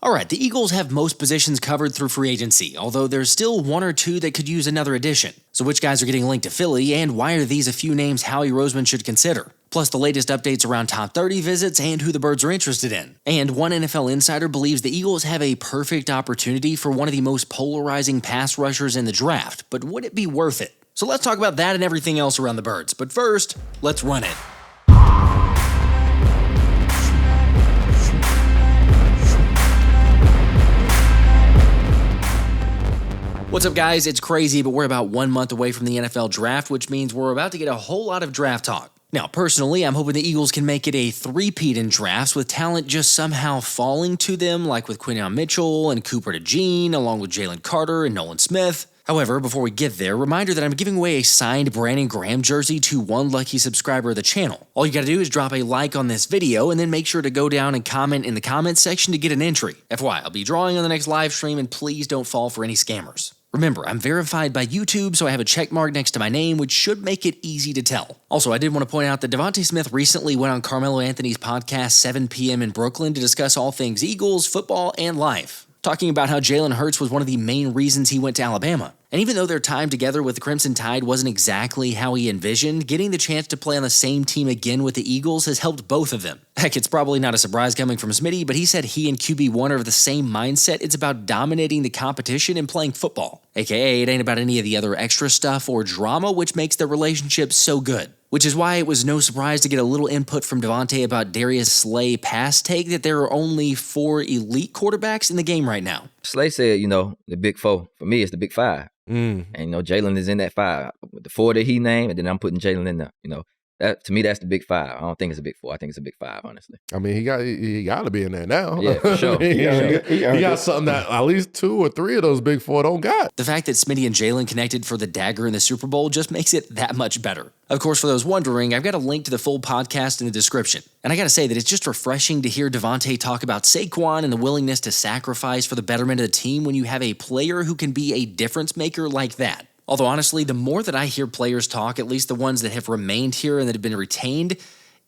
Alright, the Eagles have most positions covered through free agency, although there's still one or two that could use another addition. So which guys are getting linked to Philly, and why are these a few names Howie Roseman should consider? Plus the latest updates around top 30 visits and who the Birds are interested in. And one NFL insider believes the Eagles have a perfect opportunity for one of the most polarizing pass rushers in the draft, but would it be worth it? So let's talk about that and everything else around the Birds, but first, let's run it. What's up, guys? It's crazy, but we're about 1 month away from the NFL draft, which means we're about to get a whole lot of draft talk. Now, personally, I'm hoping the Eagles can make it a three-peat in drafts with talent just somehow falling to them, like with Quinyon Mitchell and Cooper DeJean, along with Jalen Carter and Nolan Smith. However, before we get there, reminder that I'm giving away a signed Brandon Graham jersey to one lucky subscriber of the channel. All you gotta do is drop a like on this video and then make sure to go down and comment in the comments section to get an entry. FYI, I'll be drawing on the next live stream, and please don't fall for any scammers. Remember, I'm verified by YouTube, so I have a check mark next to my name, which should make it easy to tell. Also, I did want to point out that DeVonta Smith recently went on Carmelo Anthony's podcast 7 p.m. in Brooklyn to discuss all things Eagles, football, and life, talking about how Jalen Hurts was one of the main reasons he went to Alabama. And even though their time together with the Crimson Tide wasn't exactly how he envisioned, getting the chance to play on the same team again with the Eagles has helped both of them. Heck, it's probably not a surprise coming from Smitty, but he said he and QB1 are of the same mindset. It's about dominating the competition and playing football. AKA, it ain't about any of the other extra stuff or drama, which makes their relationship so good. Which is why it was no surprise to get a little input from Devontae about Darius Slay pass take that there are only 4 elite quarterbacks in the game right now. Slay said, the big 4. For me, it's the big 5. And, Jalen is in that 5. The 4 that he named, and then I'm putting Jalen in there, That, to me, that's the big 5. I don't think it's a big 4. I think it's a big 5, honestly. I mean, he got to be in there now. Yeah, for sure. He got something that at least 2 or 3 of those big 4 don't got. The fact that Smitty and Jalen connected for the dagger in the Super Bowl just makes it that much better. Of course, for those wondering, I've got a link to the full podcast in the description. And I gotta say that it's just refreshing to hear Devontae talk about Saquon and the willingness to sacrifice for the betterment of the team when you have a player who can be a difference maker like that. Although honestly, the more that I hear players talk, at least the ones that have remained here and that have been retained,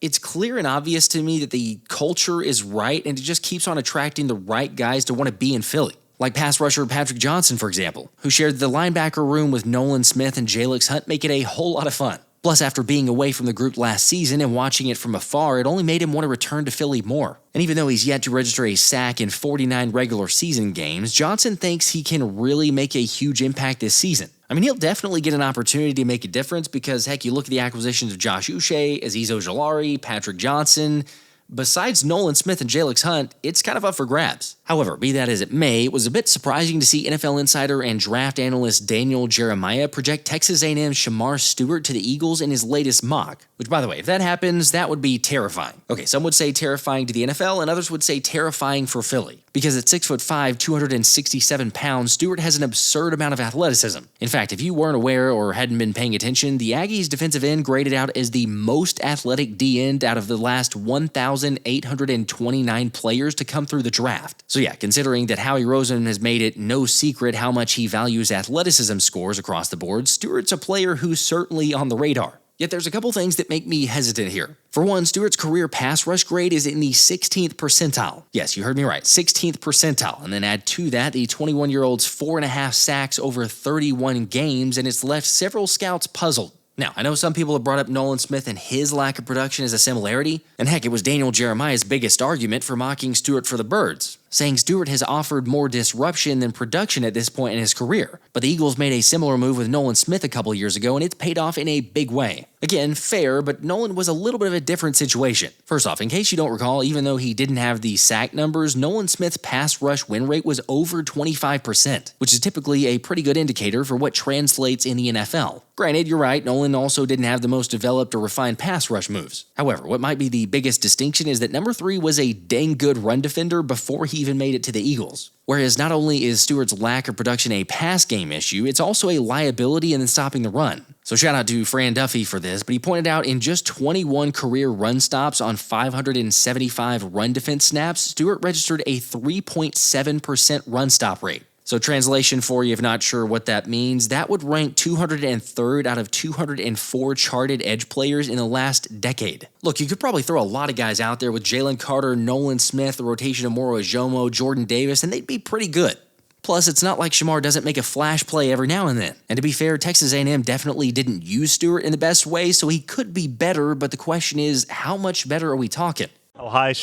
it's clear and obvious to me that the culture is right and it just keeps on attracting the right guys to want to be in Philly. Like pass rusher Patrick Johnson, for example, who shared the linebacker room with Nolan Smith and Jalix Hunt, make it a whole lot of fun. Plus, after being away from the group last season and watching it from afar, it only made him want to return to Philly more. And even though he's yet to register a sack in 49 regular season games, Johnson thinks he can really make a huge impact this season. I mean, he'll definitely get an opportunity to make a difference because, heck, you look at the acquisitions of Josh Uche, Azeez Ojulari, Patrick Johnson. Besides Nolan Smith and Jalix Hunt, it's kind of up for grabs. However, be that as it may, it was a bit surprising to see NFL insider and draft analyst Daniel Jeremiah project Texas A&M's Shemar Stewart to the Eagles in his latest mock. Which, by the way, if that happens, that would be terrifying. Okay, some would say terrifying to the NFL, and others would say terrifying for Philly. Because at 6'5", 267 pounds, Stewart has an absurd amount of athleticism. In fact, if you weren't aware or hadn't been paying attention, the Aggies' defensive end graded out as the most athletic D-end out of the last 1,829 players to come through the draft. So yeah, considering that Howie Roseman has made it no secret how much he values athleticism scores across the board, Stewart's a player who's certainly on the radar. Yet there's a couple things that make me hesitant here. For one, Stewart's career pass rush grade is in the 16th percentile. Yes, you heard me right, 16th percentile. And then add to that the 21-year-old's 4.5 sacks over 31 games, and it's left several scouts puzzled. Now, I know some people have brought up Nolan Smith and his lack of production as a similarity, and heck, it was Daniel Jeremiah's biggest argument for mocking Stewart for the Birds, saying Stewart has offered more disruption than production at this point in his career. But the Eagles made a similar move with Nolan Smith a couple years ago, and it's paid off in a big way. Again, fair, but Nolan was a little bit of a different situation. First off, in case you don't recall, even though he didn't have the sack numbers, Nolan Smith's pass rush win rate was over 25%, which is typically a pretty good indicator for what translates in the NFL. Granted, you're right, Nolan also didn't have the most developed or refined pass rush moves. However, what might be the biggest distinction is that number 3 was a dang good run defender before he even made it to the Eagles. Whereas not only is Stewart's lack of production a pass game issue, it's also a liability in stopping the run. So shout out to Fran Duffy for this, but he pointed out in just 21 career run stops on 575 run defense snaps, Stewart registered a 3.7% run stop rate. So translation for you, if not sure what that means, that would rank 203rd out of 204 charted edge players in the last decade. Look, you could probably throw a lot of guys out there with Jalen Carter, Nolan Smith, the rotation of Moro Ajomo, Jordan Davis, and they'd be pretty good. Plus, it's not like Shemar doesn't make a flash play every now and then. And to be fair, Texas A&M definitely didn't use Stewart in the best way, so he could be better, but the question is, how much better are we talking? How high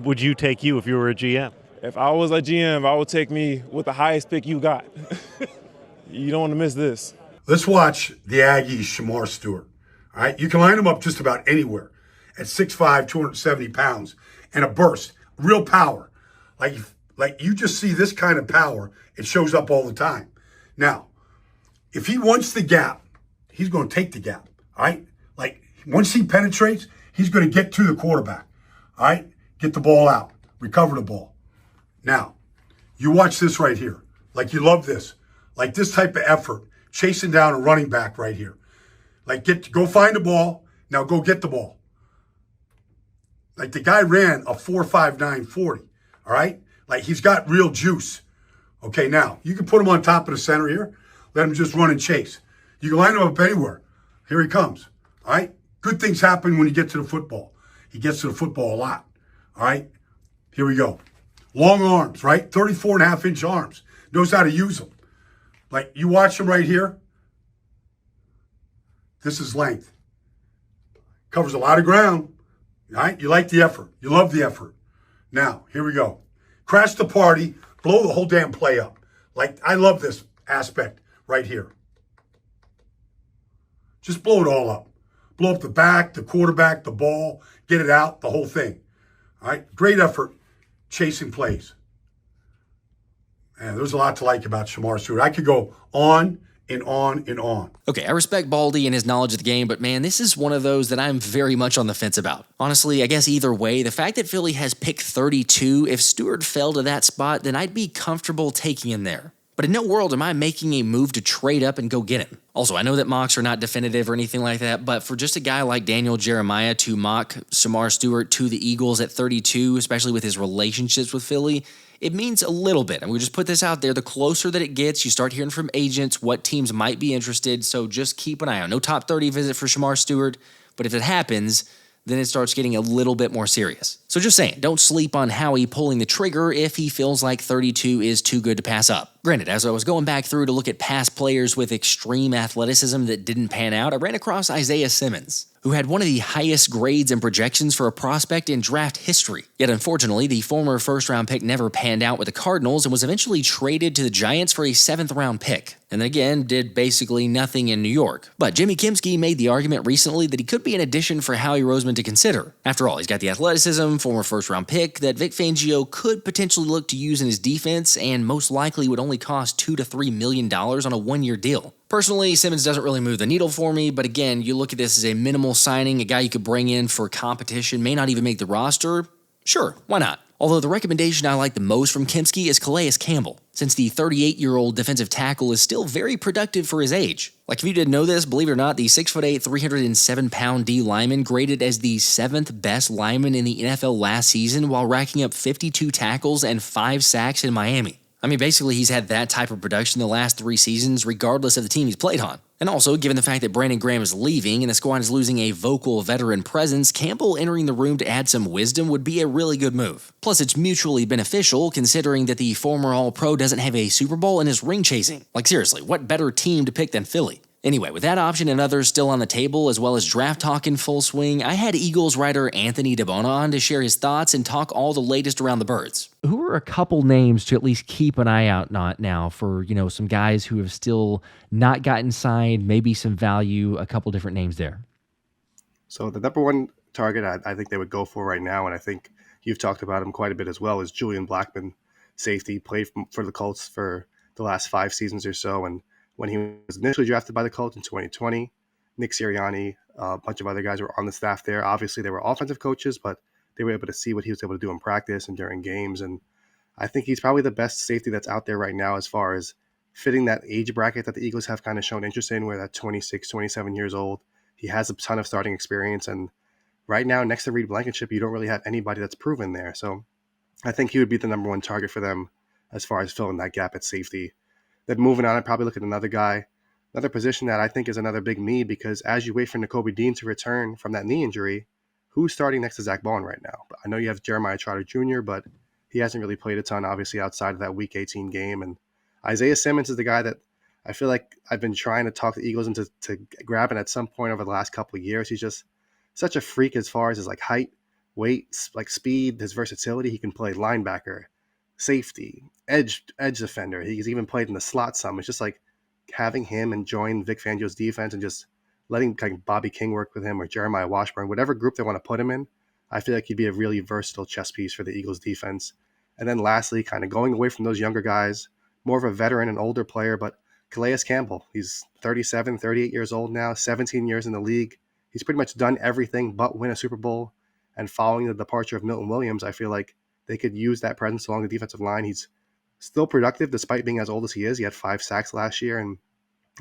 would you take you if you were a GM? If I was a GM, I would take me with the highest pick you got. You don't want to miss this. Let's watch the Aggies, Shemar Stewart. All right, you can line him up just about anywhere at 6'5", 270 pounds, and a burst, real power. Like you just see this kind of power, it shows up all the time. Now, if he wants the gap, he's going to take the gap. All right, like once he penetrates, he's going to get to the quarterback. All right, get the ball out, recover the ball. Now, you watch this right here. Like you love this. Like this type of effort, chasing down a running back right here. Like go find the ball. Now go get the ball. Like the guy ran a 4.59 40. All right? Like he's got real juice. Okay, now you can put him on top of the center here. Let him just run and chase. You can line him up anywhere. Here he comes. All right? Good things happen when you get to the football. He gets to the football a lot. All right? Here we go. Long arms, right? 34.5-inch arms. Knows how to use them. Like, you watch him right here. This is length. Covers a lot of ground. All right? You like the effort. You love the effort. Now, here we go. Crash the party. Blow the whole damn play up. Like, I love this aspect right here. Just blow it all up. Blow up the back, the quarterback, the ball. Get it out, the whole thing. All right? Great effort. Chasing plays. And there's a lot to like about Shemar Stewart. I could go on and on and on. Okay, I respect Baldy and his knowledge of the game, but man, this is one of those that I'm very much on the fence about. Honestly, I guess either way, the fact that Philly has pick 32, if Stewart fell to that spot, then I'd be comfortable taking him there. But in no world am I making a move to trade up and go get him. Also, I know that mocks are not definitive or anything like that, but for just a guy like Daniel Jeremiah to mock Shemar Stewart to the Eagles at 32, especially with his relationships with Philly, it means a little bit. And we just put this out there. The closer that it gets, you start hearing from agents what teams might be interested, so just keep an eye out. No top 30 visit for Shemar Stewart, but if it happens, then it starts getting a little bit more serious. So just saying, don't sleep on Howie pulling the trigger if he feels like 32 is too good to pass up. Granted, as I was going back through to look at past players with extreme athleticism that didn't pan out, I ran across Isaiah Simmons, who had one of the highest grades and projections for a prospect in draft history. Yet unfortunately, the former first-round pick never panned out with the Cardinals and was eventually traded to the Giants for a 7th-round pick, and then again did basically nothing in New York. But Jimmy Kimsky made the argument recently that he could be an addition for Howie Roseman to consider. After all, he's got the athleticism, former first-round pick, that Vic Fangio could potentially look to use in his defense, and most likely would only cost $2 to $3 million on a one-year deal. Personally, Simmons doesn't really move the needle for me, but again, you look at this as a minimal signing, a guy you could bring in for competition, may not even make the roster. Sure, why not? Although the recommendation I like the most from Kimsky is Calais Campbell, since the 38-year-old defensive tackle is still very productive for his age. Like, if you didn't know this, believe it or not, the 6'8", 307-pound D lineman graded as the 7th best lineman in the NFL last season while racking up 52 tackles and 5 sacks in Miami. I mean, basically, he's had that type of production the last 3 seasons, regardless of the team he's played on. And also, given the fact that Brandon Graham is leaving and the squad is losing a vocal veteran presence, Campbell entering the room to add some wisdom would be a really good move. Plus, it's mutually beneficial, considering that the former All-Pro doesn't have a Super Bowl and is ring chasing. Like, seriously, what better team to pick than Philly? Anyway, with that option and others still on the table, as well as draft talk in full swing, I had Eagles writer Anthony DiBona on to share his thoughts and talk all the latest around the birds. Who are a couple names to at least keep an eye out now for, some guys who have still not gotten signed, maybe some value, a couple different names there? So the number one target I think they would go for right now, and I think you've talked about him quite a bit as well, is Julian Blackmon, safety, played for the Colts for the last 5 seasons or so, and when he was initially drafted by the Colts in 2020, Nick Sirianni, a bunch of other guys were on the staff there. Obviously, they were offensive coaches, but they were able to see what he was able to do in practice and during games. And I think he's probably the best safety that's out there right now as far as fitting that age bracket that the Eagles have kind of shown interest in, where that 26, 27 years old. He has a ton of starting experience. And right now, next to Reed Blankenship, you don't really have anybody that's proven there. So I think he would be the number one target for them as far as filling that gap at safety. Then moving on, I'd probably look at another position that I think is another big need, because as you wait for Nakobe Dean to return from that knee injury, who's starting next to Zach Baun right now? I know you have Jeremiah Trotter Jr., but he hasn't really played a ton, obviously, outside of that Week 18 game. And Isaiah Simmons is the guy that I feel like I've been trying to talk the Eagles into grabbing at some point over the last couple of years. He's just such a freak as far as his height, weight, speed, his versatility. He can play linebacker, safety, edge defender. He's even played in the slot some. It's just having him and join Vic Fangio's defense and just letting Bobby King work with him or Jeremiah Washburn, whatever group they want to put him in. I feel like he'd be a really versatile chess piece for the Eagles defense. And then lastly, kind of going away from those younger guys, more of a veteran and older player, but Calais Campbell. He's 37, 38 years old now, 17 years in the league. He's pretty much done everything but win a Super Bowl. And following the departure of Milton Williams, I feel like they could use that presence along the defensive line. He's still productive despite being as old as he is. He had 5 sacks last year, and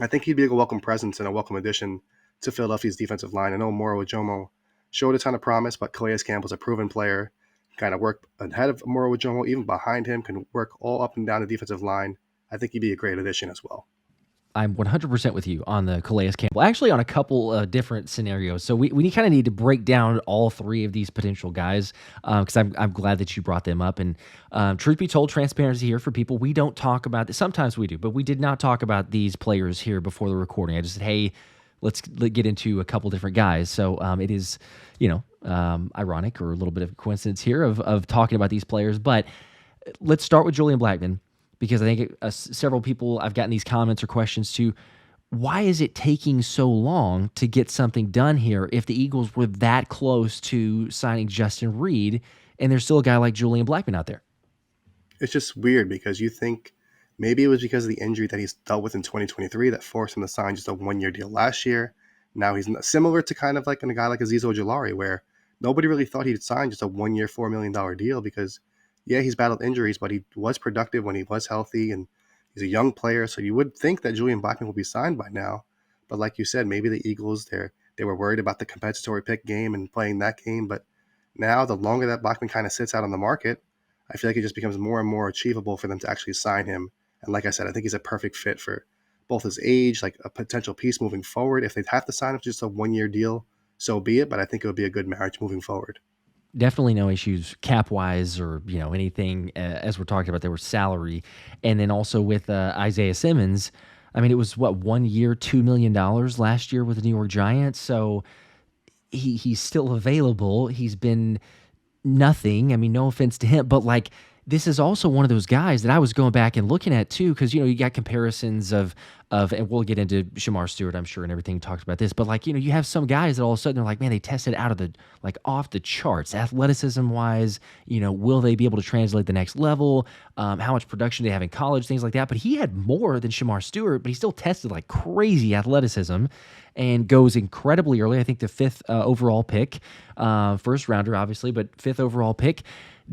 I think he'd be a welcome presence and a welcome addition to Philadelphia's defensive line. I know Moro Ojomo showed a ton of promise, but Calais Campbell's a proven player, kind of work ahead of Moro Ojomo, even behind him, can work all up and down the defensive line. I think he'd be a great addition as well. I'm 100% with you on the Calais Campbell. Actually, on a couple different scenarios. So we kind of need to break down all three of these potential guys, because I'm glad that you brought them up. And truth be told, transparency here for people, we don't talk about this. Sometimes we do, but we did not talk about these players here before the recording. I just said, hey, let's get into a couple different guys. So it is, ironic or a little bit of a coincidence here of talking about these players. But let's start with Julian Blackmon, because I think several people, I've gotten these comments or questions to, why is it taking so long to get something done here if the Eagles were that close to signing Justin Reed and there's still a guy like Julian Blackmon out there? It's just weird, because you think maybe it was because of the injury that he's dealt with in 2023 that forced him to sign just a one-year deal last year. Now he's similar to kind of like a guy like Azeez Ojulari, where nobody really thought he'd sign just a one-year, $4 million deal, because yeah, he's battled injuries, but he was productive when he was healthy, and he's a young player. So you would think that Julian Blackmon will be signed by now. But like you said, maybe the Eagles, they were worried about the compensatory pick game and playing that game. But now, the longer that Blackmon kind of sits out on the market, I feel like it just becomes more and more achievable for them to actually sign him. And like I said, I think he's a perfect fit for both his age, like a potential piece moving forward. If they'd have to sign him for just a one-year deal, so be it. But I think it would be a good marriage moving forward. Definitely no issues cap-wise or anything, as we're talking about there was salary. And then also with Isaiah Simmons, I mean, it was 1 year, $2 million last year with the New York Giants. So he's still available. He's been nothing. I mean, no offense to him, but this is also one of those guys that I was going back and looking at too, because you got comparisons of, and we'll get into Shemar Stewart, I'm sure, and everything talks about this, but you have some guys that all of a sudden they're man, they tested out of the off the charts, athleticism wise. Will they be able to translate the next level? How much production do they have in college, things like that. But he had more than Shemar Stewart, but he still tested crazy athleticism, and goes incredibly early. I think the 5th overall pick, first rounder obviously, but 5th overall pick.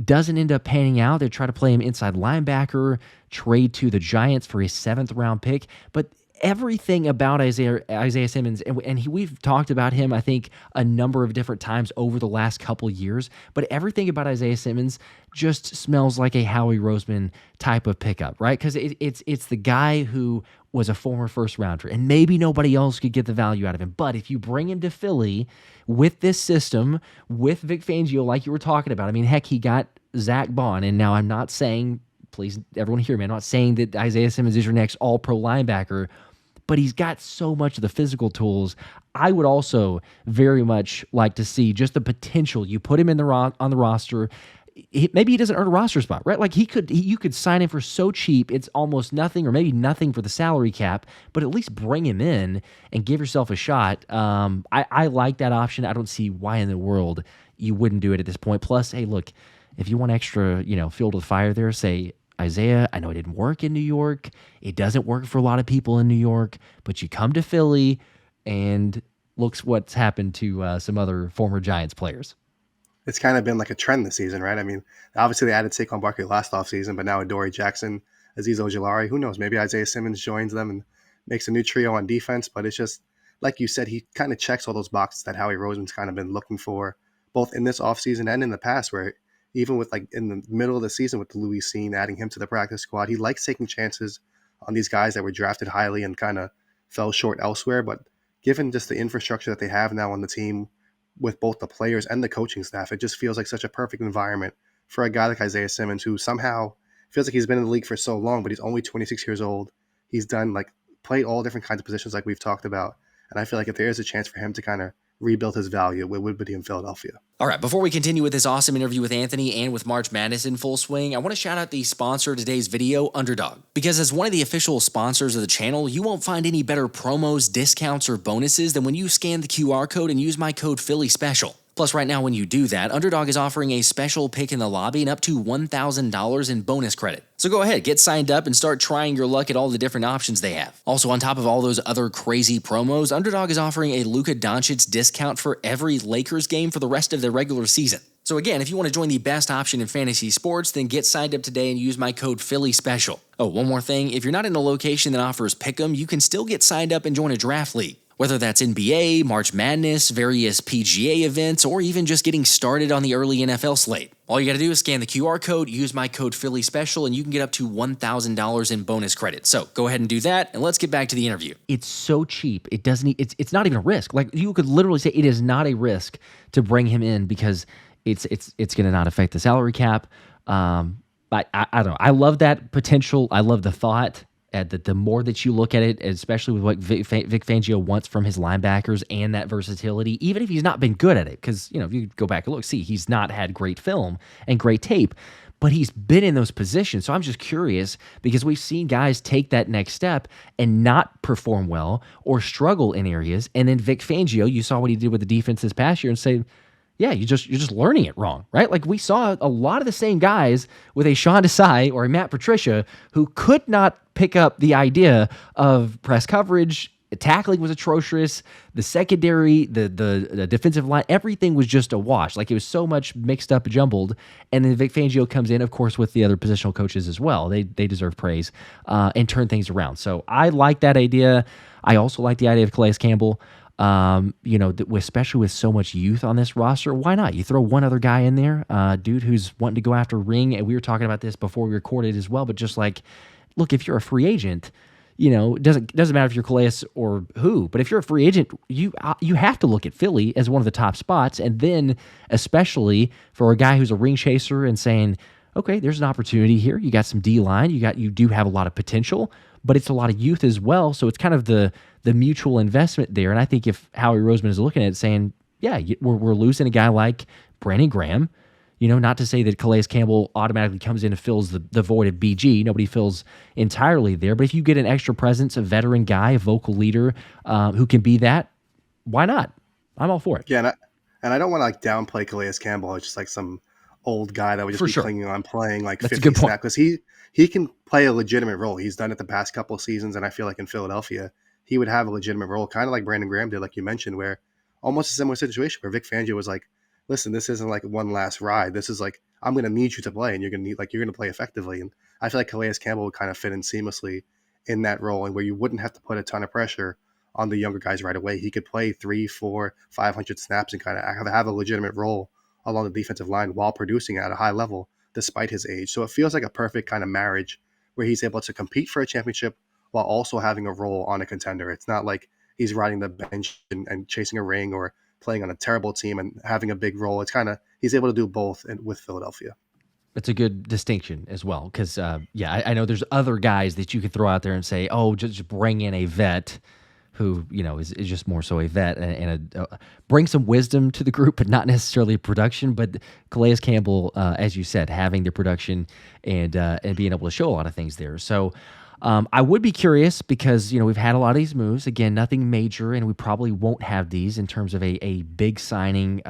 Doesn't end up panning out. They try to play him inside linebacker, trade to the Giants for a 7th round pick. But everything about Isaiah Simmons, and we've talked about him, I think, a number of different times over the last couple years, but everything about Isaiah Simmons just smells like a Howie Roseman type of pickup, right? Because it's the guy who was a former first rounder, and maybe nobody else could get the value out of him. But if you bring him to Philly with this system, with Vic Fangio, like you were talking about, I mean, heck, he got Zack Baun, and now I'm not saying, please, everyone hear me, I'm not saying that Isaiah Simmons is your next all-pro linebacker, but he's got so much of the physical tools. I would also very much like to see just the potential. You put him on the roster. Maybe he doesn't earn a roster spot, right? You could sign him for so cheap, it's almost nothing, or maybe nothing for the salary cap, but at least bring him in and give yourself a shot. I like that option. I don't see why in the world you wouldn't do it at this point. Plus, hey, look, if you want extra, fuel to the fire there, say, Isaiah, I know it didn't work in New York. It doesn't work for a lot of people in New York, but you come to Philly and looks what's happened to some other former Giants players. It's kind of been like a trend this season, right? I mean, obviously they added Saquon Barkley last offseason, but now Adoree Jackson, Azeez Ojulari, who knows? Maybe Isaiah Simmons joins them and makes a new trio on defense. But it's just, like you said, he kind of checks all those boxes that Howie Roseman's kind of been looking for, both in this offseason and in the past, where even with like in the middle of the season with the Louis scene, adding him to the practice squad. He likes taking chances on these guys that were drafted highly and kind of fell short elsewhere. But given just the infrastructure that they have now on the team with both the players and the coaching staff, it just feels like such a perfect environment for a guy like Isaiah Simmons, who somehow feels like he's been in the league for so long, but he's only 26 years old. He's played all different kinds of positions like we've talked about. And I feel like if there is a chance for him to kind of rebuild his value, it would be in Philadelphia. All right, before we continue with this awesome interview with Anthony and with March Madness in full swing, I want to shout out the sponsor of today's video, Underdog. Because as one of the official sponsors of the channel, you won't find any better promos, discounts, or bonuses than when you scan the QR code and use my code PHILLYSPECIAL. Plus, right now when you do that, Underdog is offering a special pick in the lobby and up to $1,000 in bonus credit. So go ahead, get signed up and start trying your luck at all the different options they have. Also, on top of all those other crazy promos, Underdog is offering a Luka Doncic discount for every Lakers game for the rest of the regular season. So again, if you want to join the best option in fantasy sports, then get signed up today and use my code PHILLYSPECIAL. Oh, one more thing, if you're not in a location that offers Pick'em, you can still get signed up and join a draft league. Whether that's NBA, March Madness, various PGA events, or even just getting started on the early NFL slate. All you got to do is scan the QR code, use my code PHILLYSPECIAL, and you can get up to $1,000 in bonus credit. So go ahead and do that, and let's get back to the interview. It's so cheap. It doesn't. It's not even a risk. Like, you could literally say it is not a risk to bring him in because it's going to not affect the salary cap. But I don't know. I love that potential. I love the thought. That the more that you look at it, especially with what Vic Fangio wants from his linebackers and that versatility, even if he's not been good at it, because, if you go back and look, he's not had great film and great tape, but he's been in those positions. So I'm just curious, because we've seen guys take that next step and not perform well or struggle in areas, and then Vic Fangio, you saw what he did with the defense this past year, and say, yeah, you're just learning it wrong, right? Like, we saw a lot of the same guys with a Sean Desai or a Matt Patricia who could not pick up the idea of press coverage. Tackling was atrocious. The secondary, the defensive line, everything was just a wash. Like, it was so much mixed up, jumbled. And then Vic Fangio comes in, of course, with the other positional coaches as well. They deserve praise and turn things around. So I like that idea. I also like the idea of Calais Campbell. Especially with so much youth on this roster, why not? You throw one other guy in there, dude who's wanting to go after a ring, and we were talking about this before we recorded as well, but just like, look, if you're a free agent, it doesn't matter if you're Calais or who, but if you're a free agent, you have to look at Philly as one of the top spots, and then especially for a guy who's a ring chaser and saying, okay, there's an opportunity here. You got some D-line, you do have a lot of potential, but it's a lot of youth as well, so it's kind of the mutual investment there. And I think if Howie Roseman is looking at it saying, yeah, we're losing a guy like Brandon Graham, not to say that Calais Campbell automatically comes in and fills the void of BG. Nobody fills entirely there. But if you get an extra presence, a veteran guy, a vocal leader who can be that, why not? I'm all for it. Yeah, and I don't want to downplay Calais Campbell. It's just like some old guy that would just be clinging on playing like That's 50 snaps, because he can play a legitimate role. He's done it the past couple of seasons, and I feel like in Philadelphia, he would have a legitimate role, kind of like Brandon Graham did, like you mentioned, where almost a similar situation where Vic Fangio was like, listen, this isn't like one last ride. This is like, I'm going to need you to play, and you're going to play effectively. And I feel like Calais Campbell would kind of fit in seamlessly in that role, and where you wouldn't have to put a ton of pressure on the younger guys right away. He could play 300, 400, 500 snaps and kind of have a legitimate role along the defensive line while producing at a high level despite his age. So it feels like a perfect kind of marriage where he's able to compete for a championship while also having a role on a contender. It's not like he's riding the bench and chasing a ring or playing on a terrible team and having a big role. It's kind of, he's able to do both with Philadelphia. It's a good distinction as well, because, I know there's other guys that you could throw out there and say, oh, just bring in a vet who, is just more so a vet and bring some wisdom to the group, but not necessarily production. But Calais Campbell, as you said, having the production and being able to show a lot of things there. So I would be curious because, we've had a lot of these moves. Again, nothing major, and we probably won't have these in terms of a big signing.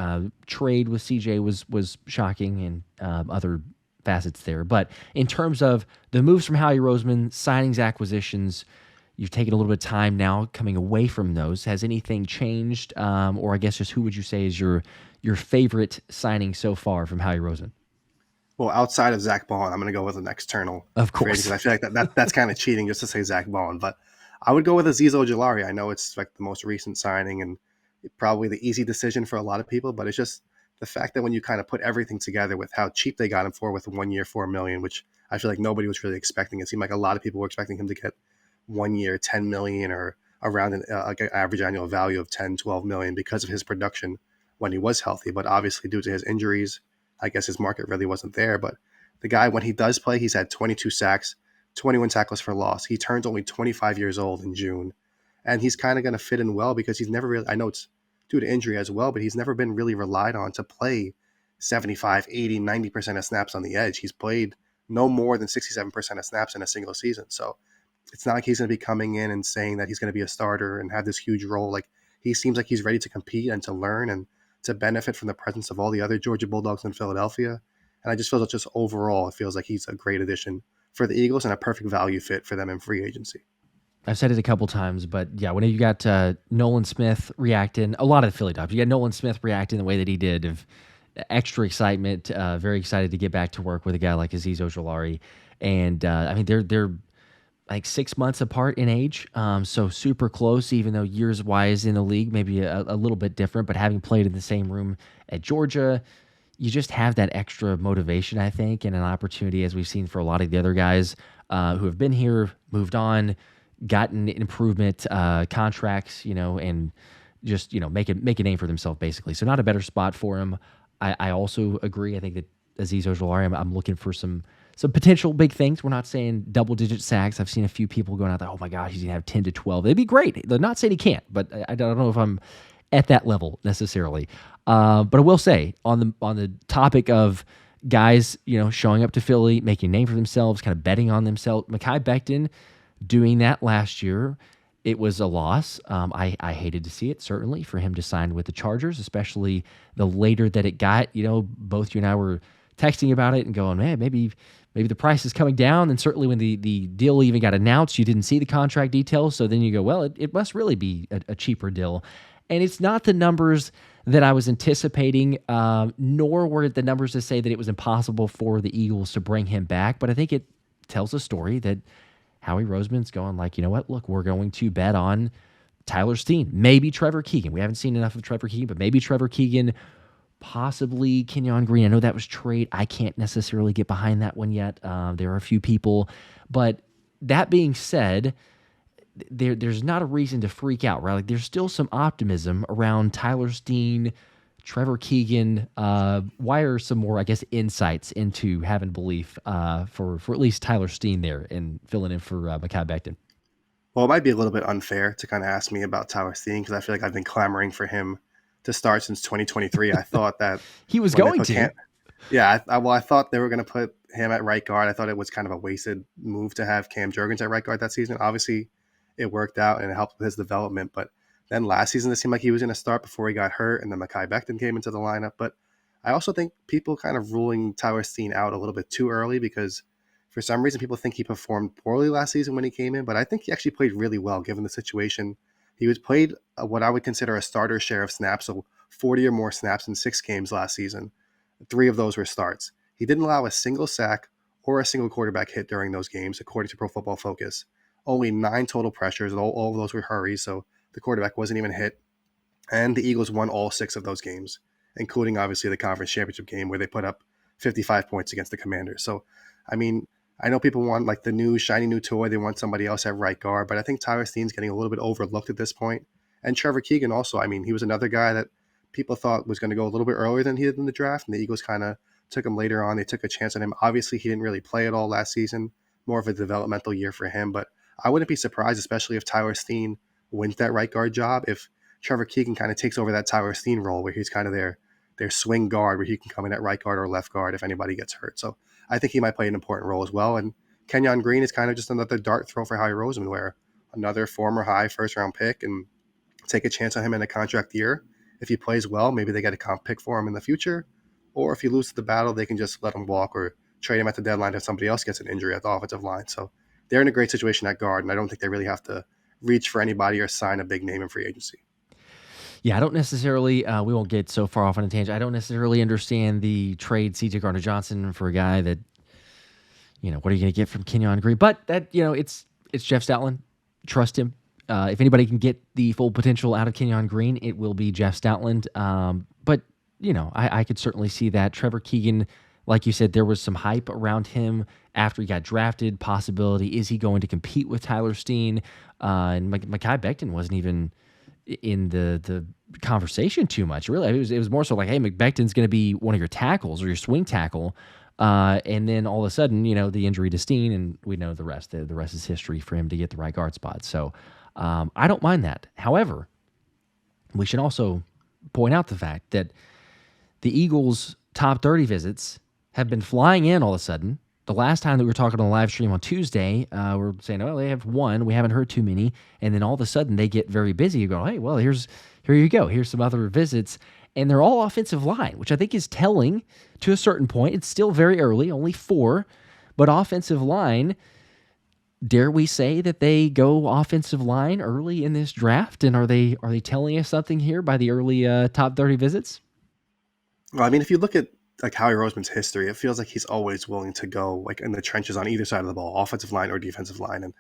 Trade with CJ was shocking and other facets there. But in terms of the moves from Howie Roseman, signings, acquisitions, you've taken a little bit of time now coming away from those. Has anything changed? Or I guess just who would you say is your favorite signing so far from Howie Roseman? Well, outside of Zack Baun, I'm going to go with an external. Of course. Because I feel like that's kind of cheating just to say Zack Baun. But I would go with Azeez Ojulari. I know it's like the most recent signing and probably the easy decision for a lot of people, but it's just the fact that when you kind of put everything together with how cheap they got him for with 1 year, $4 million, which I feel like nobody was really expecting. It seemed like a lot of people were expecting him to get 1 year, $10 million, or around an average annual value of 10, 12 million because of his production when he was healthy. But obviously due to his injuries, I guess his market really wasn't there. But the guy, when he does play, he's had 22 sacks, 21 tackles for loss. He turns only 25 years old in June. And he's kind of going to fit in well because he's never really, I know it's due to injury as well, but he's never been really relied on to play 75, 80, 90% of snaps on the edge. He's played no more than 67% of snaps in a single season. So it's not like he's going to be coming in and saying that he's going to be a starter and have this huge role. Like, he seems like he's ready to compete and to learn and to benefit from the presence of all the other Georgia Bulldogs in Philadelphia. And I just feel that just overall, it feels like he's a great addition for the Eagles and a perfect value fit for them in free agency. I've said it a couple times, but yeah, when you got Nolan Smith reacting, a lot of the Philly Dogs, you got Nolan Smith reacting the way that he did, of extra excitement, very excited to get back to work with a guy like Azeez Ojulari. And I mean, they're like 6 months apart in age, so super close, even though years-wise in the league, maybe a little bit different, but having played in the same room at Georgia, you just have that extra motivation, I think, and an opportunity, as we've seen for a lot of the other guys who have been here, moved on, gotten improvement contracts, and just, make a name for themselves, basically. So not a better spot for him. I also agree. I think that Azeez Ojulari, I'm looking for some potential big things. We're not saying double-digit sacks. I've seen a few people going out there, oh my gosh, he's going to have 10 to 12. It'd be great. They're not saying he can't, but I don't know if I'm at that level necessarily. But I will say, on the topic of guys, showing up to Philly, making a name for themselves, kind of betting on themselves, Mekhi Becton doing that last year, it was a loss. I hated to see it, certainly, for him to sign with the Chargers, especially the later that it got. Both you and I were texting about it and going, man, maybe the price is coming down. And certainly when the deal even got announced, you didn't see the contract details. So then you go, well, it must really be a cheaper deal. And it's not the numbers that I was anticipating, nor were it the numbers to say that it was impossible for the Eagles to bring him back. But I think it tells a story that Howie Roseman's going like, you know what, look, we're going to bet on Tyler Steen, maybe Trevor Keegan. We haven't seen enough of Trevor Keegan, but maybe Trevor Keegan, possibly Kenyon Green. I know that was trade. I can't necessarily get behind that one yet. There are a few people. But that being said, there's not a reason to freak out, right? Like, there's still some optimism around Tyler Steen, Trevor Keegan. Why are some more, I guess, insights into having belief for at least Tyler Steen there and filling in for Mekhi Becton? Well, it might be a little bit unfair to kind of ask me about Tyler Steen because I feel like I've been clamoring for him to start since 2023. I thought that he was going to. I thought they were going to put him at right guard. I thought it was kind of a wasted move to have Cam Jurgens at right guard that season. Obviously, it worked out and it helped with his development. But then last season, it seemed like he was going to start before he got hurt, and then Mekhi Becton came into the lineup. But I also think people kind of ruling Tyler Steen out a little bit too early because for some reason people think he performed poorly last season when he came in. But I think he actually played really well given the situation. He was played what I would consider a starter share of snaps, so 40 or more snaps in 6 games last season. 3 of those were starts. He didn't allow a single sack or a single quarterback hit during those games, according to Pro Football Focus. Only 9 total pressures, and all of those were hurries, so the quarterback wasn't even hit. And the Eagles won all 6 of those games, including obviously the conference championship game where they put up 55 points against the Commanders. So, I mean, I know people want like the new shiny new toy. They want somebody else at right guard, but I think Tyler Steen's getting a little bit overlooked at this point. And Trevor Keegan also, I mean, he was another guy that people thought was going to go a little bit earlier than he did in the draft, and the Eagles kind of took him later on. They took a chance on him. Obviously, he didn't really play at all last season, more of a developmental year for him, but I wouldn't be surprised, especially if Tyler Steen wins that right guard job, if Trevor Keegan kind of takes over that Tyler Steen role where he's kind of their swing guard where he can come in at right guard or left guard if anybody gets hurt. So I think he might play an important role as well. And Kenyon Green is kind of just another dart throw for Howie Roseman, where another former high first-round pick and take a chance on him in a contract year. If he plays well, maybe they get a comp pick for him in the future. Or if he loses the battle, they can just let him walk or trade him at the deadline if somebody else gets an injury at the offensive line. So they're in a great situation at guard, and I don't think they really have to reach for anybody or sign a big name in free agency. Yeah, I don't necessarily, we won't get so far off on a tangent. I don't necessarily understand the trade C.J. Gardner-Johnson for a guy that, what are you going to get from Kenyon Green? But that, it's Jeff Stoutland. Trust him. If anybody can get the full potential out of Kenyon Green, it will be Jeff Stoutland. But I could certainly see that. Trevor Keegan, like you said, there was some hype around him after he got drafted. Possibility, is he going to compete with Tyler Steen? And Mekhi Becton wasn't even in the conversation too much. Really, it was more so like, hey, Becton's going to be one of your tackles or your swing tackle. And then all of a sudden, the injury to Steen, and we know the rest. The rest is history for him to get the right guard spot. So I don't mind that. However, we should also point out the fact that the Eagles' top 30 visits have been flying in all of a sudden. The last time that we were talking on the live stream on Tuesday, we're saying, oh, they have one. We haven't heard too many. And then all of a sudden they get very busy. You go, hey, well, here you go. Here's some other visits. And they're all offensive line, which I think is telling to a certain point. It's still very early, only 4. But offensive line, dare we say that they go offensive line early in this draft? And are they telling us something here by the early top 30 visits? Well, I mean, if you look at like Howie Roseman's history, it feels like he's always willing to go like in the trenches on either side of the ball, offensive line or defensive line. And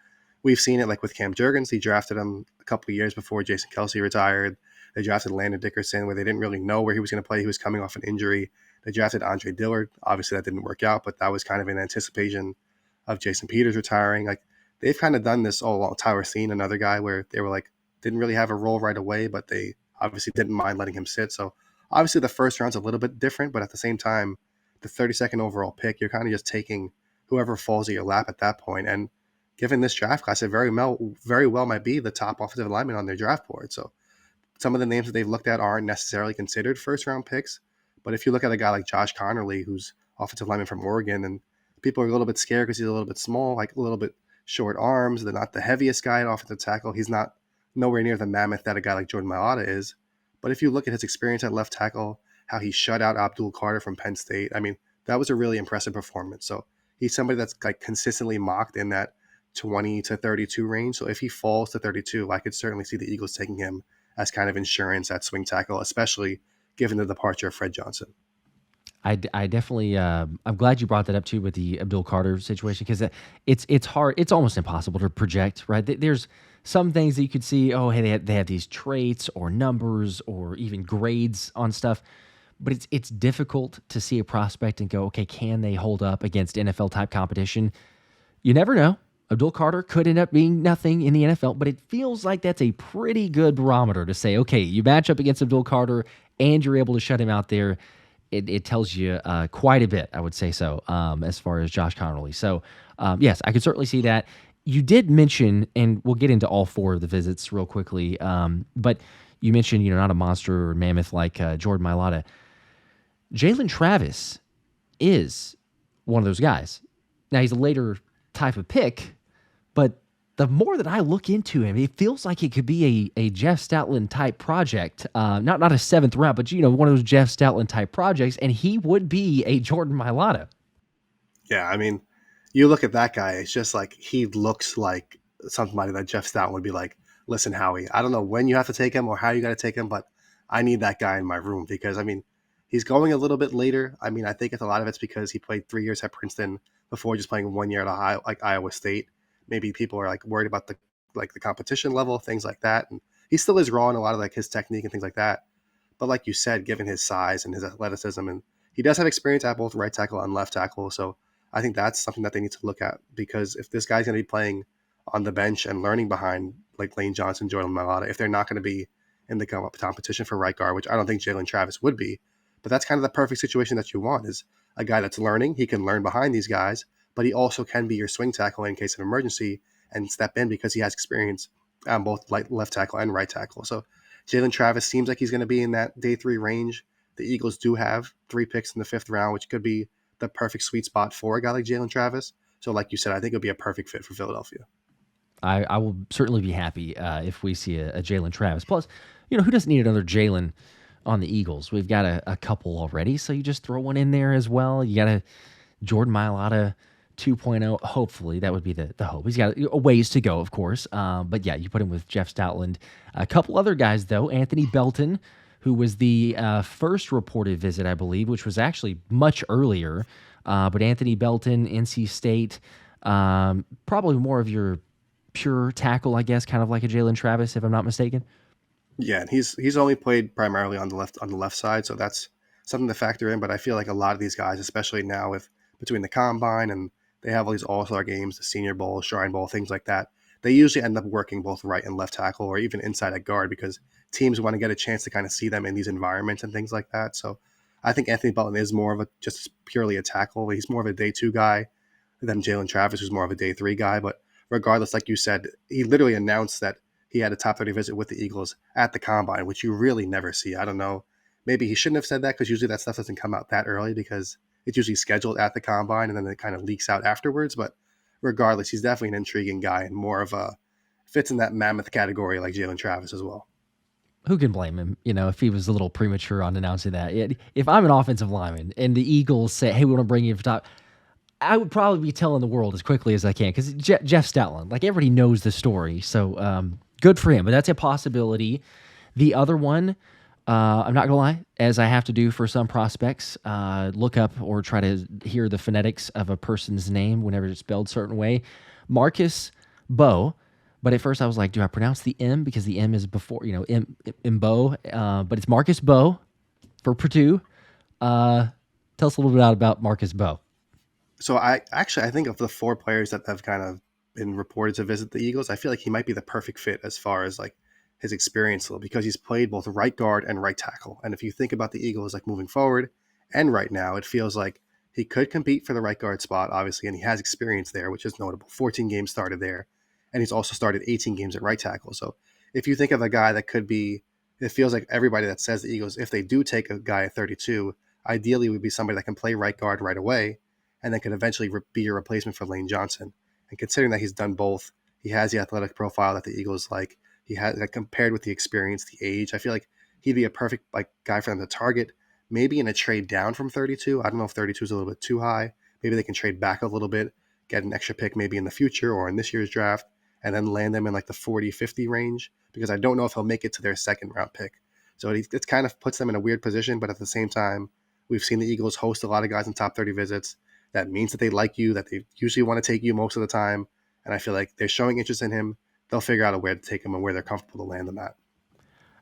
we've seen it like with Cam Jurgens. He drafted him a couple of years before Jason Kelsey retired. They drafted Landon Dickerson where they didn't really know where he was going to play. He was coming off an injury. They drafted Andre Dillard. Obviously, that didn't work out, but that was kind of in anticipation of Jason Peters retiring. Like they've kind of done this all along. Tyler Steen, another guy where they were like, didn't really have a role right away, but they obviously didn't mind letting him sit. So obviously the first round's a little bit different, but at the same time, the 32nd overall pick, you're kind of just taking whoever falls at your lap at that point. And given this draft class, it very well might be the top offensive lineman on their draft board. So some of the names that they've looked at aren't necessarily considered first round picks. But if you look at a guy like Josh Connerly, who's offensive lineman from Oregon, and people are a little bit scared because he's a little bit small, like a little bit short arms. They're not the heaviest guy at offensive tackle. He's not nowhere near the mammoth that a guy like Jordan Mailata is. But if you look at his experience at left tackle, how he shut out Abdul Carter from Penn State, I mean, that was a really impressive performance. So he's somebody that's like consistently mocked in that 20 to 32 range. So if he falls to 32, I could certainly see the Eagles taking him as kind of insurance at swing tackle, especially given the departure of Fred Johnson. I definitely, I'm glad you brought that up too with the Abdul Carter situation, because it's hard. It's almost impossible to project, right? There's some things that you could see, oh, hey, they have these traits or numbers or even grades on stuff, but it's difficult to see a prospect and go, okay, can they hold up against NFL type competition? You never know. Abdul Carter could end up being nothing in the NFL, but it feels like that's a pretty good barometer to say, okay, you match up against Abdul Carter and you're able to shut him out there. It tells you quite a bit, I would say so, as far as Josh Connerly. So, yes, I could certainly see that. You did mention, and we'll get into all 4 of the visits real quickly, but you mentioned, not a monster or mammoth like Jordan Mailata. Jalen Travis is one of those guys. Now, he's a later type of pick, but the more that I look into him, it feels like it could be a Jeff Stoutland type project. Not a 7th round, but one of those Jeff Stoutland type projects, and he would be a Jordan Mailata. Yeah, I mean, you look at that guy, it's just like he looks like somebody that Jeff Stoutland would be like, listen, Howie, I don't know when you have to take him or how you got to take him, but I need that guy in my room because, I mean, he's going a little bit later. I mean, I think a lot of it's because he played 3 years at Princeton before just playing 1 year at Iowa State. Maybe people are like worried about the competition level, things like that. And he still is raw in a lot of like his technique and things like that. But like you said, given his size and his athleticism, and he does have experience at both right tackle and left tackle. So I think that's something that they need to look at, because if this guy's going to be playing on the bench and learning behind like Lane Johnson, Jordan Mailata, if they're not going to be in the competition for right guard, which I don't think Jalen Travis would be, but that's kind of the perfect situation that you want, is a guy that's learning. He can learn behind these guys, but he also can be your swing tackle in case of emergency and step in because he has experience on both left tackle and right tackle. So Jalen Travis seems like he's going to be in that day 3 range. The Eagles do have 3 picks in the 5th round, which could be the perfect sweet spot for a guy like Jalen Travis. So like you said, I think it'll be a perfect fit for Philadelphia. I will certainly be happy if we see a Jalen Travis. Plus, who doesn't need another Jalen on the Eagles? We've got a couple already, so you just throw one in there as well. You got a Jordan Mailata 2.0. Hopefully, that would be the hope. He's got a ways to go, of course. But yeah, you put him with Jeff Stoutland. A couple other guys, though. Anthony Belton, who was the first reported visit, I believe, which was actually much earlier. But Anthony Belton, NC State, probably more of your pure tackle, I guess, kind of like a Jalen Travis, if I'm not mistaken. Yeah, and he's only played primarily on the left side, so that's something to factor in. But I feel like a lot of these guys, especially now with between the combine and they have all these all-star games, the Senior Bowl, Shrine Bowl, things like that, they usually end up working both right and left tackle or even inside at guard because teams want to get a chance to kind of see them in these environments and things like that. So I think Anthony Belton is more of just purely a tackle. He's more of a day 2 guy than Jalen Travis, who's more of a day 3 guy. But regardless, like you said, he literally announced that he had a top 30 visit with the Eagles at the combine, which you really never see. I don't know. Maybe he shouldn't have said that because usually that stuff doesn't come out that early because it's usually scheduled at the combine and then it kind of leaks out afterwards. But regardless, he's definitely an intriguing guy and more of a fits in that mammoth category like Jalen Travis as well. Who can blame him, if he was a little premature on announcing that? If I'm an offensive lineman and the Eagles say, hey, we want to bring you for top, I would probably be telling the world as quickly as I can because Jeff Stoutland, like everybody knows the story. So good for him, but that's a possibility. The other one, I'm not going to lie, as I have to do for some prospects, look up or try to hear the phonetics of a person's name whenever it's spelled a certain way. Marcus Beau. But at first I was like, do I pronounce the M? Because the M is before, Mbo. But it's Marcus Beau for Purdue. Tell us a little bit about Marcus Beau. So I think of the 4 players that have kind of been reported to visit the Eagles, I feel like he might be the perfect fit as far as like his experience level because he's played both right guard and right tackle. And if you think about the Eagles like moving forward and right now, it feels like he could compete for the right guard spot, obviously, and he has experience there, which is notable. 14 games started there. And he's also started 18 games at right tackle. So if you think of a guy that could be, it feels like everybody that says the Eagles, if they do take a guy at 32, ideally would be somebody that can play right guard right away and then could eventually be your replacement for Lane Johnson. And considering that he's done both, he has the athletic profile that the Eagles like. He has like, compared with the experience, the age, I feel like he'd be a perfect like guy for them to target, maybe in a trade down from 32. I don't know if 32 is a little bit too high. Maybe they can trade back a little bit, get an extra pick maybe in the future or in this year's draft, and then land them in like the 40-50 range because I don't know if he'll make it to their second round pick. So it kind of puts them in a weird position, but at the same time, we've seen the Eagles host a lot of guys in top 30 visits. That means that they like you, that they usually want to take you most of the time. And I feel like they're showing interest in him. They'll figure out a way to take him and where they're comfortable to land them at.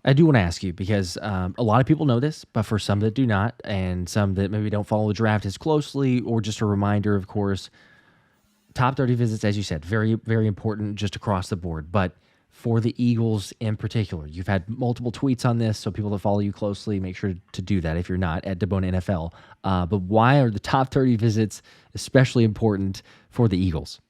I do want to ask you because a lot of people know this, but for some that do not, and some that maybe don't follow the draft as closely, or just a reminder, of course, top 30 visits, as you said, very, very important just across the board. But for the Eagles in particular, you've had multiple tweets on this, so people that follow you closely, make sure to do that if you're not at DeBona NFL. But why are the top 30 visits especially important for the Eagles?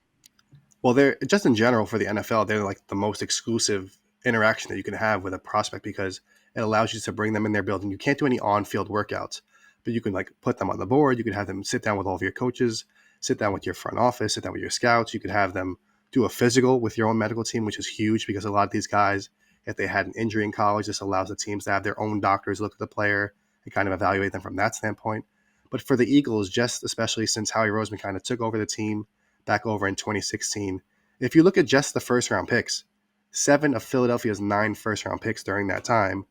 Well, they're just in general for the NFL, they're like the most exclusive interaction that you can have with a prospect because it allows you to bring them in their building. You can't do any on-field workouts, but you can like put them on the board. You can have them sit down with all of your coaches, sit down with your front office, sit down with your scouts. You could have them do a physical with your own medical team, which is huge because a lot of these guys, if they had an injury in college, this allows the teams to have their own doctors look at the player and kind of evaluate them from that standpoint. But for the Eagles, just especially since Howie Roseman kind of took over the team back over in 2016, if you look at just the first-round picks, 7 of Philadelphia's 9 first-round picks during that time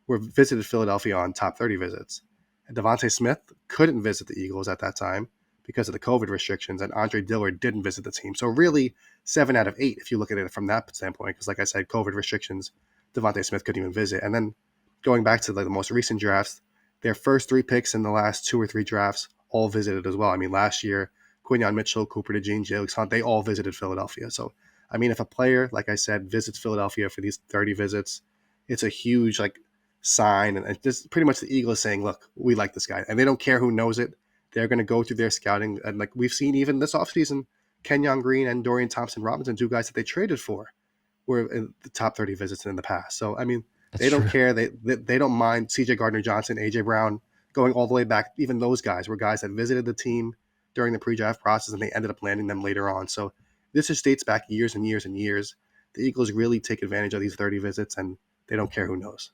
were visited Philadelphia on top 30 visits. And DeVonta Smith couldn't visit the Eagles at that time because of the COVID restrictions, and Andre Dillard didn't visit the team. So really, 7 out of 8, if you look at it from that standpoint, because like I said, COVID restrictions, DeVonta Smith couldn't even visit. And then going back to the most recent drafts, their first 3 picks in the last 2 or 3 drafts all visited as well. I mean, last year, Quinyon Mitchell, Cooper DeJean, Jalen Hunt, they all visited Philadelphia. So, I mean, if a player, like I said, visits Philadelphia for these 30 visits, it's a huge sign. And just pretty much the Eagles saying, look, we like this guy. And they don't care who knows it. They're going to go through their scouting. And we've seen even this offseason, Kenyon Green and Dorian Thompson-Robinson, 2 guys that they traded for, were in the top 30 visits in the past. So, I mean, they don't care. They don't mind C.J. Gardner-Johnson, A.J. Brown, going all the way back. Even those guys were guys that visited the team during the pre-draft process, and they ended up landing them later on. So this just dates back years and years and years. The Eagles really take advantage of these 30 visits, and they don't care who knows.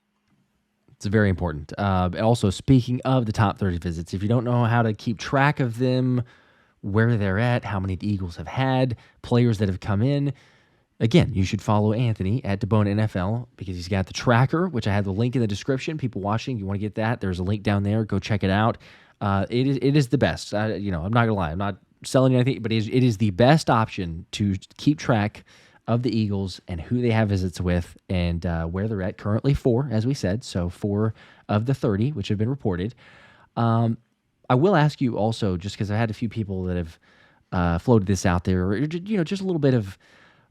It's very important. Also, speaking of the top 30 visits, if you don't know how to keep track of them, where they're at, how many the Eagles have had, players that have come in, again, you should follow Anthony at DeBona NFL because he's got the tracker, which I have the link in the description. People watching, you want to get that, there's a link down there. Go check it out. It is the best. I'm not going to lie. I'm not selling anything, but it is the best option to keep track of the Eagles and who they have visits with and where they're at. Currently 4, as we said. So 4 of the 30, which have been reported. I will ask you also, just because I had a few people that have floated this out there, or, just a little bit of,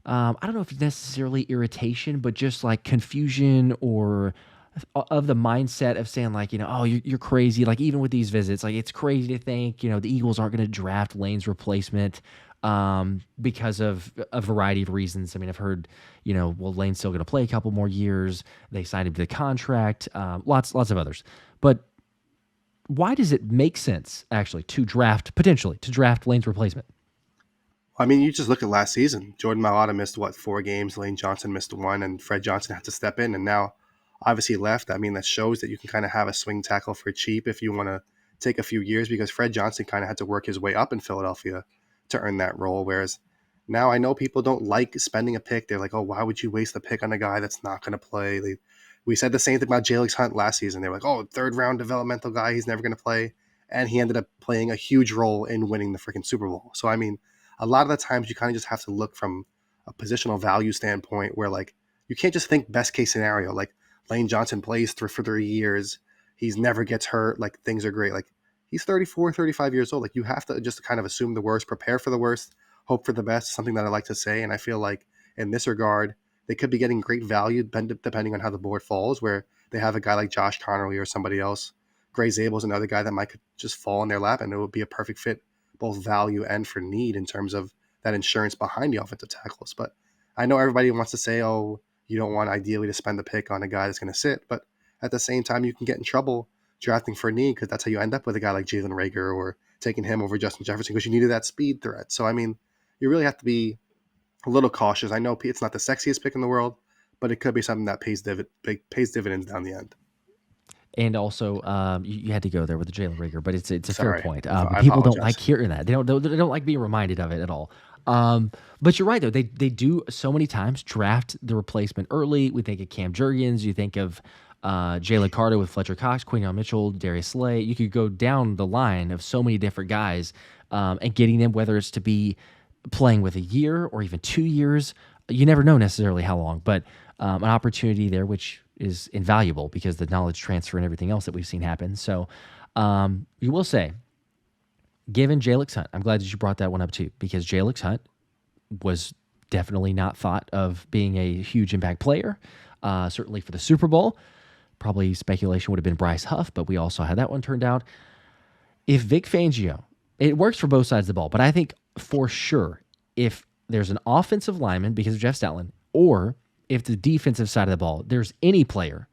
I don't know if it's necessarily irritation, but just like confusion or of the mindset of saying like, oh, you're crazy. Like even with these visits, like it's crazy to think, the Eagles aren't going to draft Lane's replacement because of a variety of reasons. I mean, I've heard, well, Lane's still going to play a couple more years. They signed him to the contract, lots of others. But why does it make sense actually potentially to draft Lane's replacement? I mean, you just look at last season. Jordan Mailata missed 4 games. Lane Johnson missed 1, and Fred Johnson had to step in. And now, obviously, left. I mean, that shows that you can kind of have a swing tackle for cheap if you want to take a few years, because Fred Johnson kind of had to work his way up in Philadelphia to earn that role. Whereas now, I know people don't like spending a pick. They're like, "Oh, why would you waste a pick on a guy that's not going to play?" We said the same thing about Jalen Hunt last season. They were like, "Oh, 3rd-round developmental guy. He's never going to play," and he ended up playing a huge role in winning the freaking Super Bowl. So, I mean, a lot of the times you kind of just have to look from a positional value standpoint where, like, you can't just think best case scenario. Like, Lane Johnson plays for 3 years. He's never gets hurt. Like, things are great. Like, he's 34, 35 years old. Like, you have to just kind of assume the worst, prepare for the worst, hope for the best, something that I like to say. And I feel like in this regard, they could be getting great value depending on how the board falls, where they have a guy like Josh Connerly or somebody else. Gray Zabel's another guy that might just fall in their lap, and it would be a perfect fit, both value and for need in terms of that insurance behind the offensive tackles. But I know everybody wants to say, oh, you don't want ideally to spend the pick on a guy that's going to sit. But at the same time, you can get in trouble drafting for need, because that's how you end up with a guy like Jalen Reagor or taking him over Justin Jefferson, because you needed that speed threat. So, I mean, you really have to be a little cautious. I know it's not the sexiest pick in the world, but it could be something that pays dividends down the end. And also, you had to go there with the Jalen Reagor, but it's a Sorry. fair point. apologize. People don't like hearing that. They don't like being reminded of it at all. But you're right though. They do so many times draft the replacement early. We think of Cam Jurgens. You think of Jalen Carter with Fletcher Cox, Quinion Mitchell, Darius Slay. You could go down the line of so many different guys and getting them, whether it's to be playing with a year or even 2 years. You never know necessarily how long, but an opportunity there, which is invaluable because the knowledge transfer and everything else that we've seen happen. So you will say, given Jalen Hunt, I'm glad that you brought that one up too, because Jalen Hunt was definitely not thought of being a huge impact player, certainly for the Super Bowl. Probably speculation would have been Bryce Huff, but we also had that one turned out. If Vic Fangio, it works for both sides of the ball, but I think for sure if there's an offensive lineman because of Jeff Stoutland, or if the defensive side of the ball, there's any player,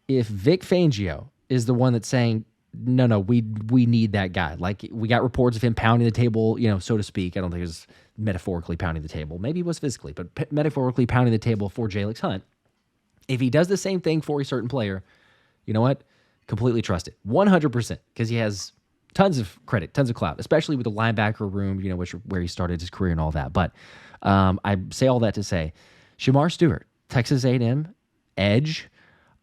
if Vic Fangio is the one that's saying, no, we need that guy. Like, we got reports of him pounding the table, so to speak. I don't think it was metaphorically pounding the table. Maybe it was physically, but metaphorically pounding the table for Jalen Hunt. If he does the same thing for a certain player, you know what? Completely trust it. 100%, because he has tons of credit, tons of clout, especially with the linebacker room, where he started his career and all that. But I say all that to say, Shemar Stewart, Texas A&M, edge,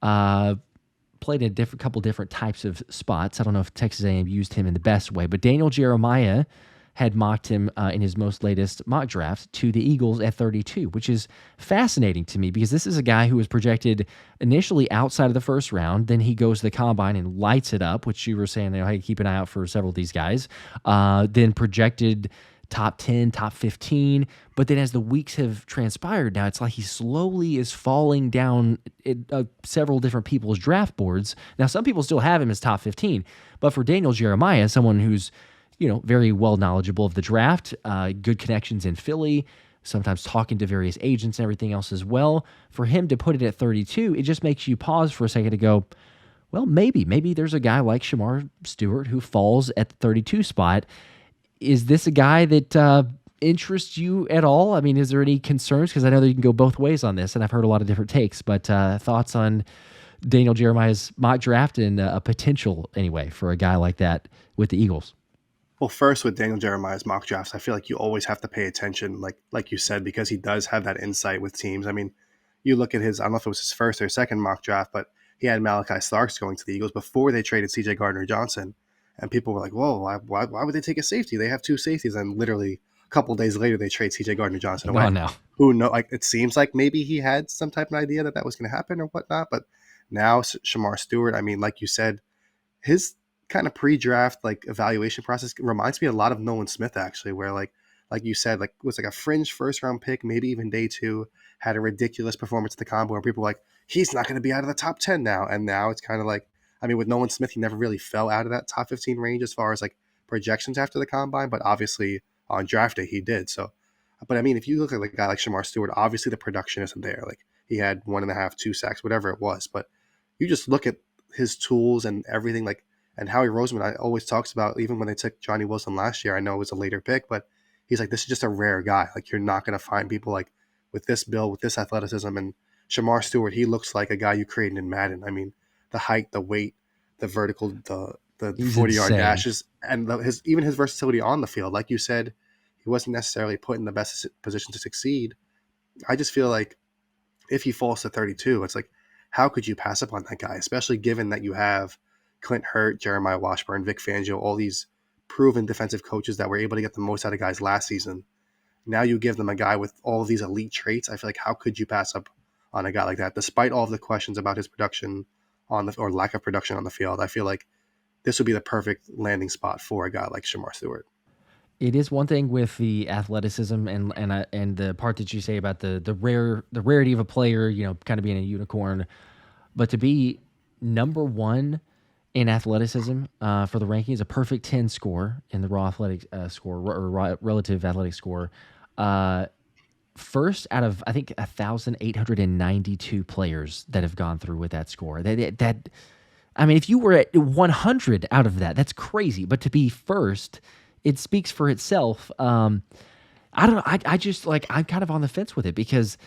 played in a couple different types of spots. I don't know if Texas A&M used him in the best way, but Daniel Jeremiah had mocked him in his most latest mock draft to the Eagles at 32, which is fascinating to me because this is a guy who was projected initially outside of the first round. Then he goes to the combine and lights it up, which you were saying, hey, keep an eye out for several of these guys. Then projected top 10, top 15. But then as the weeks have transpired, now it's like he slowly is falling down several different people's draft boards. Now, some people still have him as top 15, but for Daniel Jeremiah, someone who's very well knowledgeable of the draft, good connections in Philly, sometimes talking to various agents and everything else as well. For him to put it at 32, it just makes you pause for a second to go, well, maybe there's a guy like Shemar Stewart who falls at the 32 spot. Is this a guy that interests you at all? I mean, is there any concerns? Because I know that you can go both ways on this, and I've heard a lot of different takes, but thoughts on Daniel Jeremiah's mock draft and a potential, anyway, for a guy like that with the Eagles? Well, first with Daniel Jeremiah's mock drafts, I feel like you always have to pay attention, like you said, because he does have that insight with teams. I mean, you look at his, I don't know if it was his first or second mock draft, but he had Malachi Starks going to the Eagles before they traded C.J. Gardner-Johnson. And people were like, whoa, why would they take a safety? They have two safeties. And literally a couple of days later, they trade C.J. Gardner-Johnson away. Oh, no. Who knows? Like, it seems like maybe he had some type of idea that was going to happen or whatnot. But now Shemar Stewart, I mean, like you said, his kind of pre-draft like evaluation process reminds me a lot of Nolan Smith actually, where like you said, like was like a fringe first round pick, maybe even day 2, had a ridiculous performance at the combine where people were like, he's not going to be out of the top 10 now. And now it's kind of like, I mean, with Nolan Smith, he never really fell out of that top 15 range as far as like projections after the combine, but obviously on draft day he did. So, but I mean, if you look at like a guy like Shemar Stewart, obviously the production isn't there. Like he had 1.5, 2 sacks, whatever it was, but you just look at his tools and everything. Like, and Howie Roseman, I always talks about, even when they took Johnny Wilson last year, I know it was a later pick, but he's like, this is just a rare guy. Like you're not going to find people like with this build, with this athleticism. And Shemar Stewart, he looks like a guy you created in Madden. I mean, the height, the weight, the vertical, the 40-yard dashes, and even his versatility on the field. Like you said, he wasn't necessarily put in the best position to succeed. I just feel like if he falls to 32, it's like, how could you pass up on that guy, especially given that you have Clint Hurt, Jeremiah Washburn, Vic Fangio, all these proven defensive coaches that were able to get the most out of guys last season. Now you give them a guy with all of these elite traits. I feel like how could you pass up on a guy like that, despite all of the questions about his production or lack of production on the field? I feel like this would be the perfect landing spot for a guy like Shemar Stewart. It is one thing with the athleticism and the part that you say about the rarity of a player, you know, kind of being a unicorn, but to be number 1 in athleticism for the rankings, a perfect 10 score in the raw athletic score or relative athletic score, first out of I think 1,892 players that have gone through with that score. That I mean, if you were at 100 out of that, that's crazy. But to be first, it speaks for itself. I don't know. I just like, I'm kind of on the fence with it because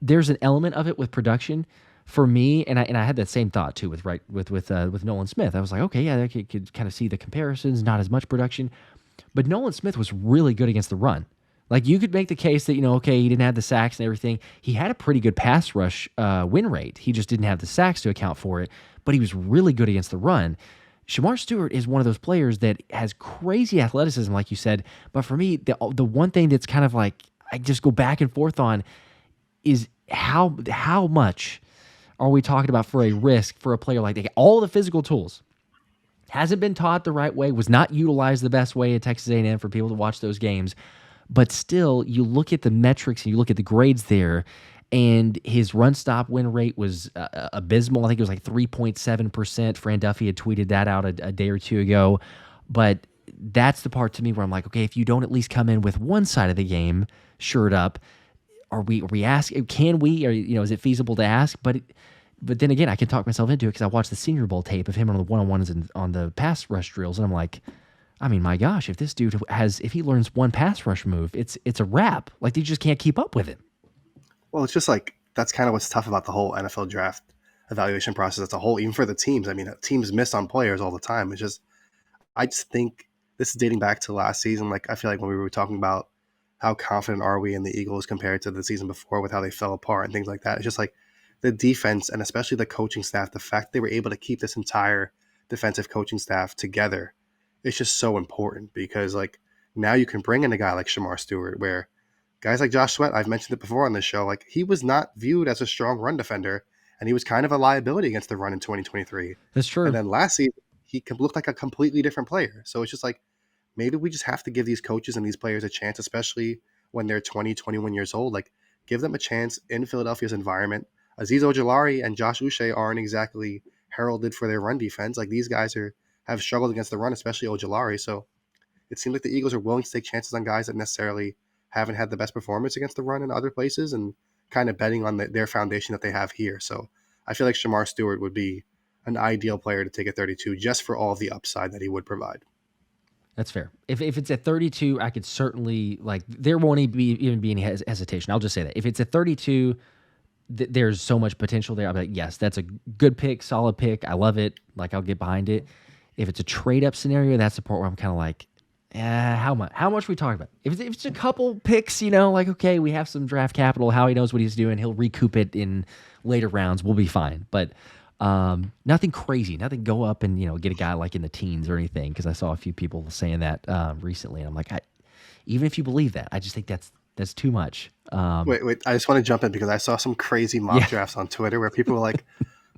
there's an element of it with production for me, and I had that same thought too with Nolan Smith. I was like, okay, yeah, I could kind of see the comparisons, not as much production, but Nolan Smith was really good against the run. Like you could make the case that, you know, okay, he didn't have the sacks and everything. He had a pretty good pass rush win rate. He just didn't have the sacks to account for it, but he was really good against the run. Shemar Stewart is one of those players that has crazy athleticism, like you said. But for me, the one thing that's kind of like I just go back and forth on is how much are we talking about for a risk for a player like that? All the physical tools, hasn't been taught the right way, was not utilized the best way at Texas A&M for people to watch those games. But still, you look at the metrics and you look at the grades there, and his run stop win rate was abysmal. I think it was like 3.7%. Fran Duffy had tweeted that out a day or two ago. But that's the part to me where I'm like, okay, if you don't at least come in with one side of the game shored up, are we asking? Can we? Or, you know, is it feasible to ask? But then again, I can talk myself into it because I watched the Senior Bowl tape of him on the one-on-ones and on the pass rush drills, and I'm like, I mean, my gosh, if this dude if he learns one pass rush move, it's a wrap. Like they just can't keep up with him. Well, it's just like that's kind of what's tough about the whole NFL draft evaluation process as a whole, even for the teams. I mean, teams miss on players all the time. It's just, I just think this is dating back to last season. Like I feel like when we were talking about how confident are we in the Eagles compared to the season before with how they fell apart and things like that. It's just like the defense and especially the coaching staff, the fact they were able to keep this entire defensive coaching staff together, it's just so important because like now you can bring in a guy like Shemar Stewart where guys like Josh Sweat, I've mentioned it before on this show, like he was not viewed as a strong run defender and he was kind of a liability against the run in 2023. That's true. And then last season, he looked like a completely different player. So it's just like, maybe we just have to give these coaches and these players a chance, especially when they're 20, 21 years old. Like give them a chance in Philadelphia's environment. Azeez Ojulari and Josh Uche aren't exactly heralded for their run defense. Like these guys have struggled against the run, especially Ojulari. So it seems like the Eagles are willing to take chances on guys that necessarily haven't had the best performance against the run in other places and kind of betting on their foundation that they have here. So I feel like Shemar Stewart would be an ideal player to take at 32 just for all of the upside that he would provide. That's fair. If it's at 32, I could certainly, like, there won't even be any hesitation. I'll just say that. If it's at 32, there's so much potential there. I'll be like, yes, that's a good pick, solid pick. I love it. Like, I'll get behind it. If it's a trade-up scenario, that's the part where I'm kind of like, how much? How much are we talking about? If it's a couple picks, you know, like, okay, we have some draft capital. Howie knows what he's doing. He'll recoup it in later rounds. We'll be fine. But nothing crazy. Nothing go up and, you know, get a guy like in the teens or anything, because I saw a few people saying that recently. And I'm like, even if you believe that, I just think that's too much. Wait. I just want to jump in because I saw some crazy mock drafts on Twitter where people were like,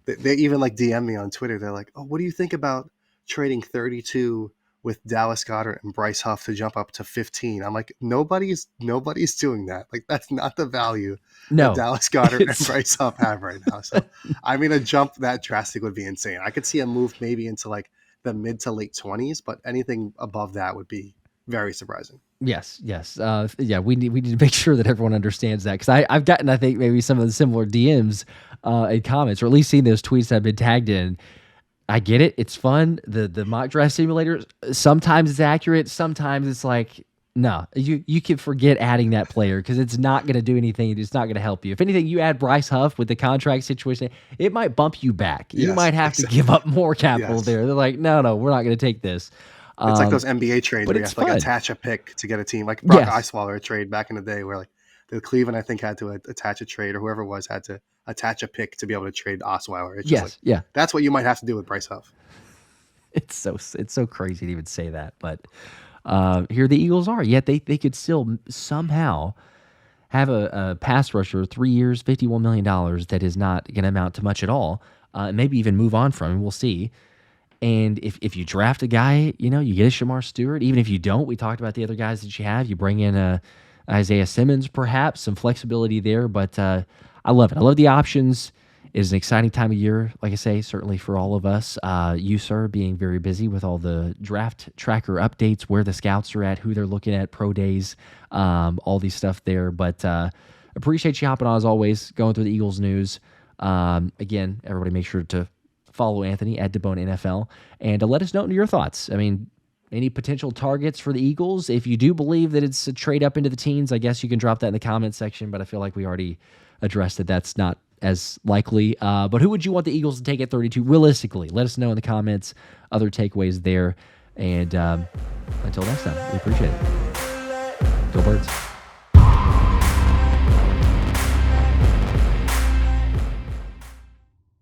they even like DM me on Twitter. They're like, oh, what do you think about trading 32 with Dallas Goedert and Bryce Huff to jump up to 15. I'm like, nobody's doing that. Like, that's not the value that Dallas Goedert and Bryce Huff have right now. So, I mean, a jump that drastic would be insane. I could see a move maybe into like the mid to late 20s, but anything above that would be very surprising. Yes. We need to make sure that everyone understands that, because I've gotten, I think, maybe some of the similar DMs and comments, or at least seen those tweets that have been tagged in. I get it. It's fun. The mock draft simulators, sometimes it's accurate. Sometimes it's like, no, you can forget adding that player because it's not going to do anything. It's not going to help you. If anything, you add Bryce Huff with the contract situation, it might bump you back. You might have to give up more capital there. They're like, no, we're not going to take this. It's like those NBA trades where you have to like attach a pick to get a team. Like Brock Osweiler trade back in the day where like the Cleveland, I think, had to attach a trade, or whoever it was had to attach a pick to be able to trade Osweiler. It's just that's what you might have to do with Bryce Huff. It's so crazy to even say that, but here the Eagles are. Yet they could still somehow have a pass rusher, 3 years, $51 million that is not going to amount to much at all. Maybe even move on from him. We'll see. And if you draft a guy, you get a Shemar Stewart. Even if you don't, we talked about the other guys that you have. You bring in Isaiah Simmons, perhaps, some flexibility there. But I love it. I love the options. It is an exciting time of year, like I say, certainly for all of us. You, sir, being very busy with all the draft tracker updates, where the scouts are at, who they're looking at, pro days, all these stuff there. But appreciate you hopping on, as always, going through the Eagles news. Again, everybody make sure to follow Anthony at DiBona NFL and let us know your thoughts. I mean, any potential targets for the Eagles? If you do believe that it's a trade up into the teens, I guess you can drop that in the comments section, but I feel like we already addressed that that's not as likely. But who would you want the Eagles to take at 32 realistically? Let us know in the comments, other takeaways there. And until next time, we appreciate it. Go Birds.